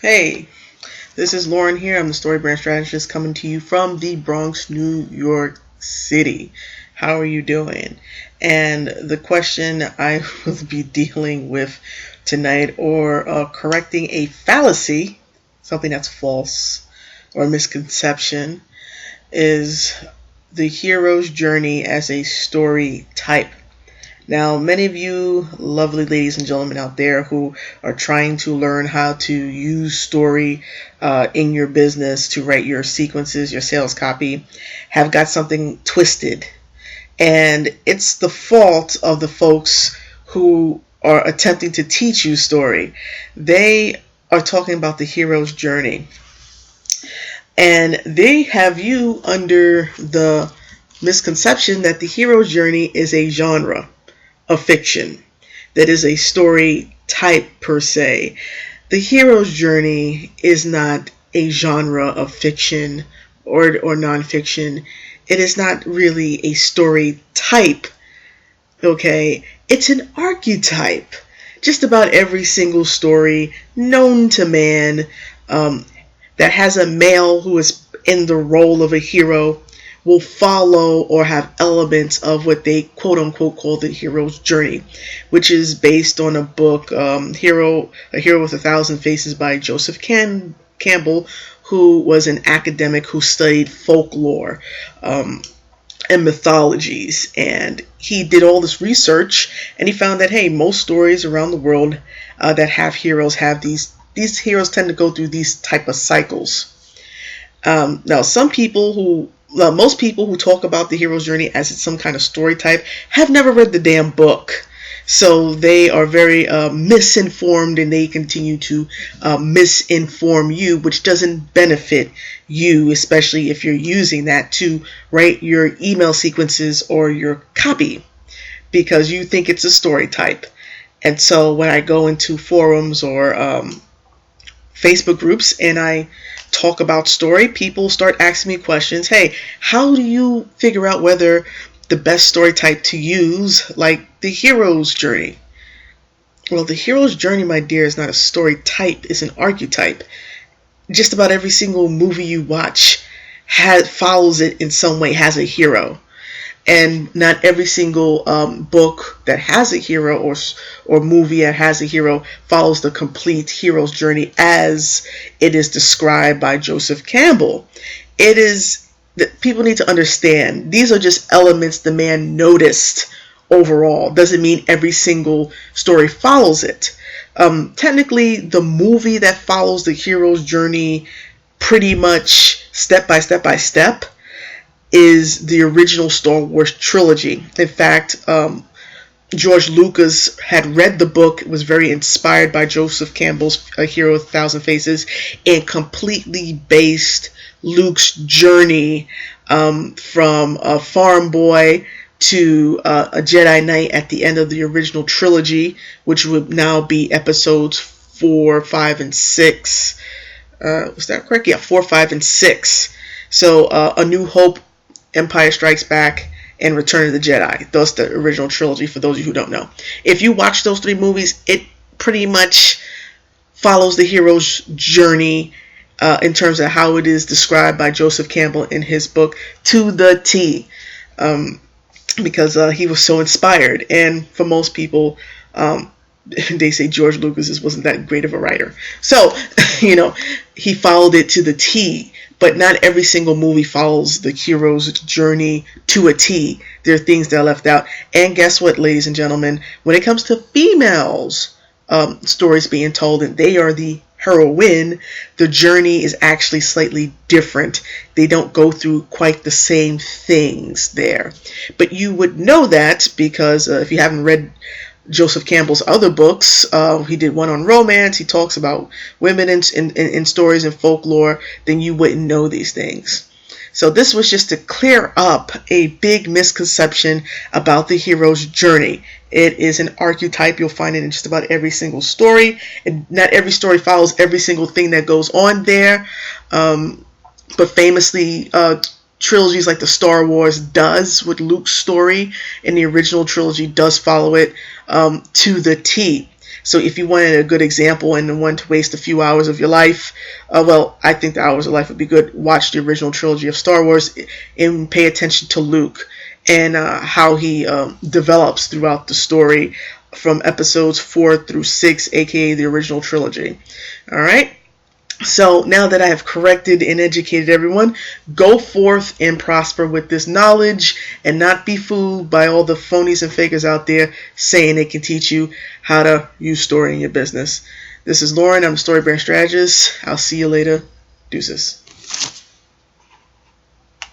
Hey, this is Lauren here. I'm the Story Brand Strategist coming to you from the Bronx, New York City. How are you doing? And the question I will be dealing with tonight, or correcting a fallacy, something that's false or misconception, is the hero's journey as a story type. Now, many of you lovely ladies and gentlemen out there who are trying to learn how to use story in your business to write your sequences, your sales copy, have got something twisted. And it's the fault of the folks who are attempting to teach you story. They are talking about the hero's journey. And they have you under the misconception that the hero's journey is a genre of fiction, that is a story type per se. The hero's journey is not a genre of fiction or nonfiction. It is not really a story type, okay? It's an archetype. Just about every single story known to man that has a male who is in the role of a hero will follow or have elements of what they quote unquote call the hero's journey, which is based on a book, A Hero with a Thousand Faces by Joseph Campbell, who was an academic who studied folklore and mythologies. And he did all this research and he found that, hey, most stories around the world that have heroes have these heroes tend to go through these type of cycles. Now, most people who talk about the hero's journey as it's some kind of story type have never read the damn book. So they are very misinformed, and they continue to misinform you, which doesn't benefit you, especially if you're using that to write your email sequences or your copy, because you think it's a story type. And so when I go into forums or Facebook groups and I talk about story, people start asking me questions. Hey, how do you figure out whether the best story type to use, like the hero's journey? Well, the hero's journey, my dear, is not a story type, it's an archetype. Just about every single movie you watch follows it in some way, has a hero. And not every single book that has a hero or movie that has a hero follows the complete hero's journey as it is described by Joseph Campbell. It is that people need to understand these are just elements the man noticed overall. Doesn't mean every single story follows it. Technically, the movie that follows the hero's journey pretty much step by step is the original Star Wars trilogy. In fact, George Lucas had read the book, was very inspired by Joseph Campbell's A Hero with a Thousand Faces, and completely based Luke's journey from a farm boy to a Jedi Knight at the end of the original trilogy, which would now be episodes 4, 5, and 6. Was that correct? Yeah, 4, 5, and 6. So A New Hope, Empire Strikes Back, and Return of the Jedi. That's the original trilogy for those of you who don't know. If you watch those three movies, it pretty much follows the hero's journey in terms of how it is described by Joseph Campbell in his book to the T, because he was so inspired. And for most people, they say George Lucas wasn't that great of a writer. So, he followed it to the T. But not every single movie follows the hero's journey to a T. There are things that are left out. And guess what, ladies and gentlemen? When it comes to females' stories being told, and they are the heroine, the journey is actually slightly different. They don't go through quite the same things there. But you would know that because if you haven't read Joseph Campbell's other books, he did one on romance, he talks about women in stories and folklore, then you wouldn't know these things. So this was just to clear up a big misconception about the hero's journey. It is an archetype. You'll find it in just about every single story, and not every story follows every single thing that goes on there, but famously trilogies like the Star Wars does with Luke's story in the original trilogy does follow it to the T. So if you wanted a good example and want to waste a few hours of your life, well, I think the hours of life would be good. Watch the original trilogy of Star Wars and pay attention to Luke and how he develops throughout the story from episodes 4 through 6, aka the original trilogy. All right. So now that I have corrected and educated everyone, go forth and prosper with this knowledge and not be fooled by all the phonies and fakers out there saying they can teach you how to use story in your business. This is Lauren. I'm a Story Brand Strategist. I'll see you later. Deuces.